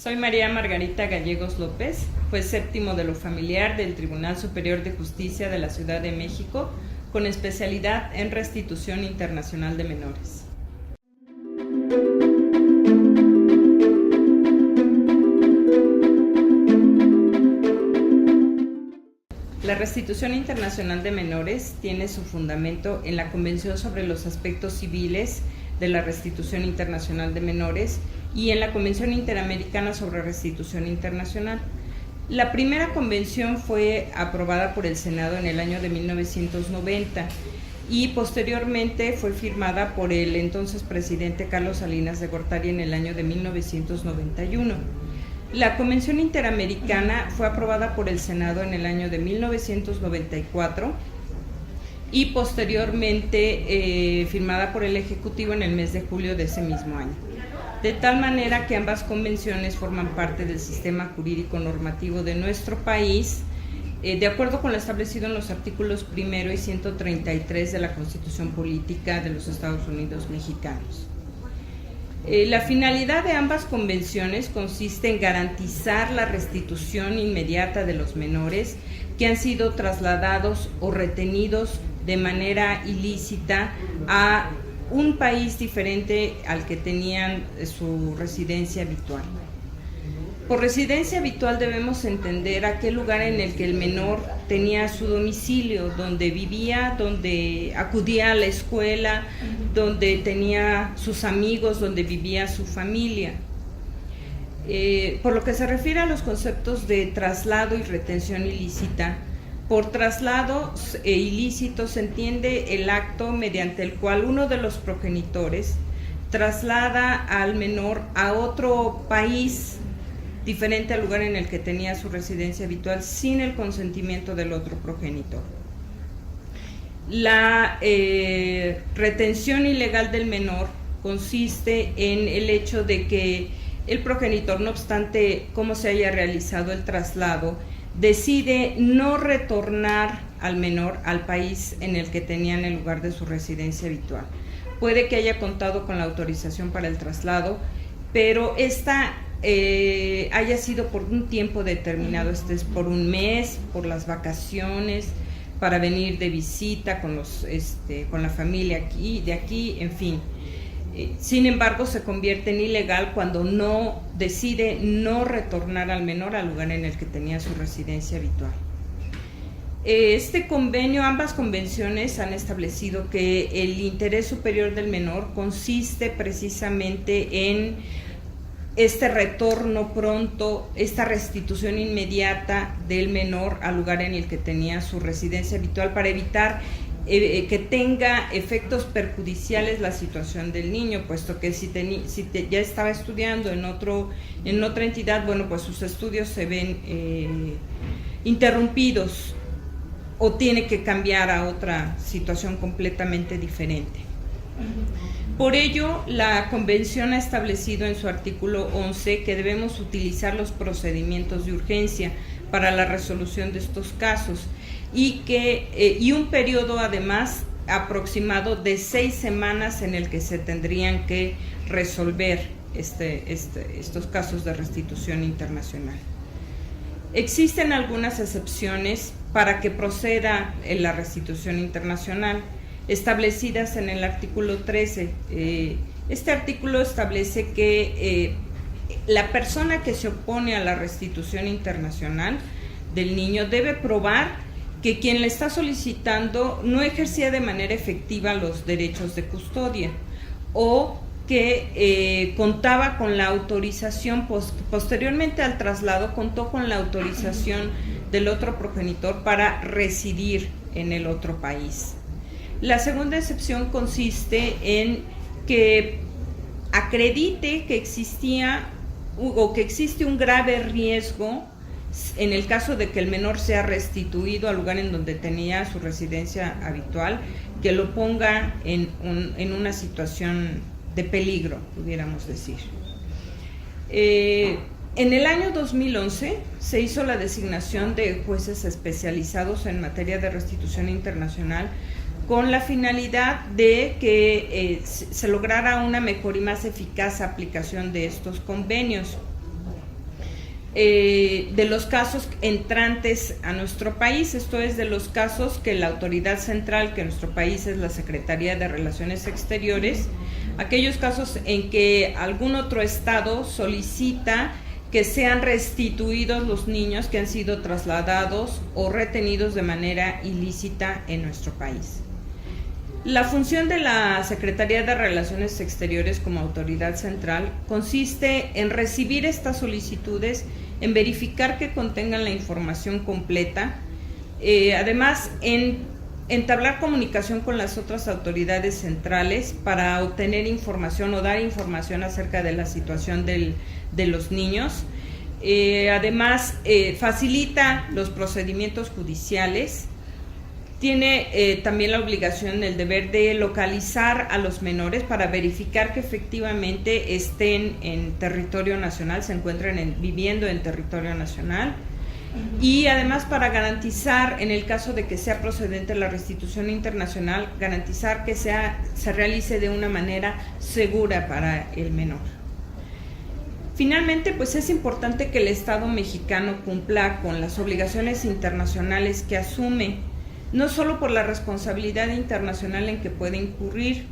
Soy María Margarita Gallegos López, juez séptimo de lo familiar del Tribunal Superior de Justicia de la Ciudad de México, con especialidad en restitución internacional de menores. La restitución internacional de menores tiene su fundamento en la Convención sobre los Aspectos Civiles de la Restitución Internacional de Menores y en la Convención Interamericana sobre Restitución Internacional. La primera convención fue aprobada por el Senado en el año de 1990 y posteriormente fue firmada por el entonces presidente Carlos Salinas de Gortari en el año de 1991. La Convención Interamericana fue aprobada por el Senado en el año de 1994 y posteriormente firmada por el Ejecutivo en el mes de julio de ese mismo año. De tal manera que ambas convenciones forman parte del sistema jurídico normativo de nuestro país, de acuerdo con lo establecido en los artículos 1 y 133 de la Constitución Política de los Estados Unidos Mexicanos. La finalidad de ambas convenciones consiste en garantizar la restitución inmediata de los menores que han sido trasladados o retenidos de manera ilícita a un país diferente al que tenían su residencia habitual. Por residencia habitual debemos entender aquel lugar en el que el menor tenía su domicilio, donde vivía, donde acudía a la escuela, donde tenía sus amigos, donde vivía su familia. Por lo que se refiere a los conceptos de traslado y retención ilícita, por traslado ilícito se entiende el acto mediante el cual uno de los progenitores traslada al menor a otro país diferente al lugar en el que tenía su residencia habitual sin el consentimiento del otro progenitor. La retención ilegal del menor consiste en el hecho de que el progenitor, no obstante cómo se haya realizado el traslado, decide no retornar al menor al país en el que tenían el lugar de su residencia habitual. Puede que haya contado con la autorización para el traslado, pero esta haya sido por un tiempo determinado, es por un mes, por las vacaciones, para venir de visita con la familia de aquí, en fin. Sin embargo, se convierte en ilegal cuando decide no retornar al menor al lugar en el que tenía su residencia habitual. Este convenio, ambas convenciones han establecido que el interés superior del menor consiste precisamente en este retorno pronto, esta restitución inmediata del menor al lugar en el que tenía su residencia habitual para evitar que tenga efectos perjudiciales la situación del niño, puesto que si ya estaba estudiando en otra entidad, bueno, pues sus estudios se ven interrumpidos o tiene que cambiar a otra situación completamente diferente. Por ello, la Convención ha establecido en su artículo 11 que debemos utilizar los procedimientos de urgencia para la resolución de estos casos y un periodo además aproximado de 6 semanas en el que se tendrían que resolver estos casos de restitución internacional. Existen algunas excepciones para que proceda en la restitución internacional, establecidas en el artículo 13. Este artículo establece que la persona que se opone a la restitución internacional del niño debe probar que quien le está solicitando no ejercía de manera efectiva los derechos de custodia o que contaba con la autorización, posteriormente al traslado, contó con la autorización del otro progenitor para residir en el otro país. La segunda excepción consiste en que acredite que existía o que existe un grave riesgo en el caso de que el menor sea restituido al lugar en donde tenía su residencia habitual, que lo ponga en una situación de peligro, pudiéramos decir. En el año 2011 se hizo la designación de jueces especializados en materia de restitución internacional con la finalidad de que se lograra una mejor y más eficaz aplicación de estos convenios. de los casos entrantes a nuestro país, esto es, de los casos que la autoridad central, que en nuestro país es la Secretaría de Relaciones Exteriores, aquellos casos en que algún otro estado solicita que sean restituidos los niños que han sido trasladados o retenidos de manera ilícita en nuestro país. La función de la Secretaría de Relaciones Exteriores como autoridad central consiste en recibir estas solicitudes, en verificar que contengan la información completa, además en entablar comunicación con las otras autoridades centrales para obtener información o dar información acerca de la situación de los niños. Además, facilita los procedimientos judiciales. Tiene también la obligación, el deber de localizar a los menores para verificar que efectivamente estén en territorio nacional, se encuentren viviendo en territorio nacional. Y además, para garantizar, en el caso de que sea procedente la restitución internacional, garantizar que se realice de una manera segura para el menor. Finalmente, pues es importante que el Estado mexicano cumpla con las obligaciones internacionales que asume, no solo por la responsabilidad internacional en que puede incurrir,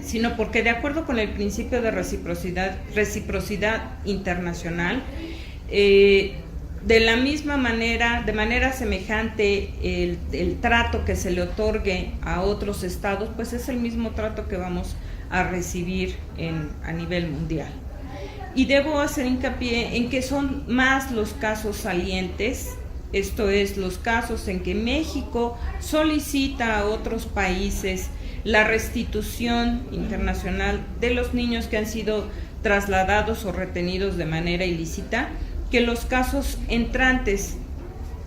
sino porque, de acuerdo con el principio de reciprocidad internacional, de la misma manera, de manera semejante, el trato que se le otorgue a otros estados, pues es el mismo trato que vamos a recibir a nivel mundial. Y debo hacer hincapié en que son más los casos salientes, esto es, los casos en que México solicita a otros países la restitución internacional de los niños que han sido trasladados o retenidos de manera ilícita, que los casos entrantes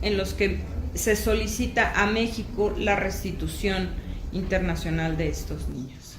en los que se solicita a México la restitución internacional de estos niños.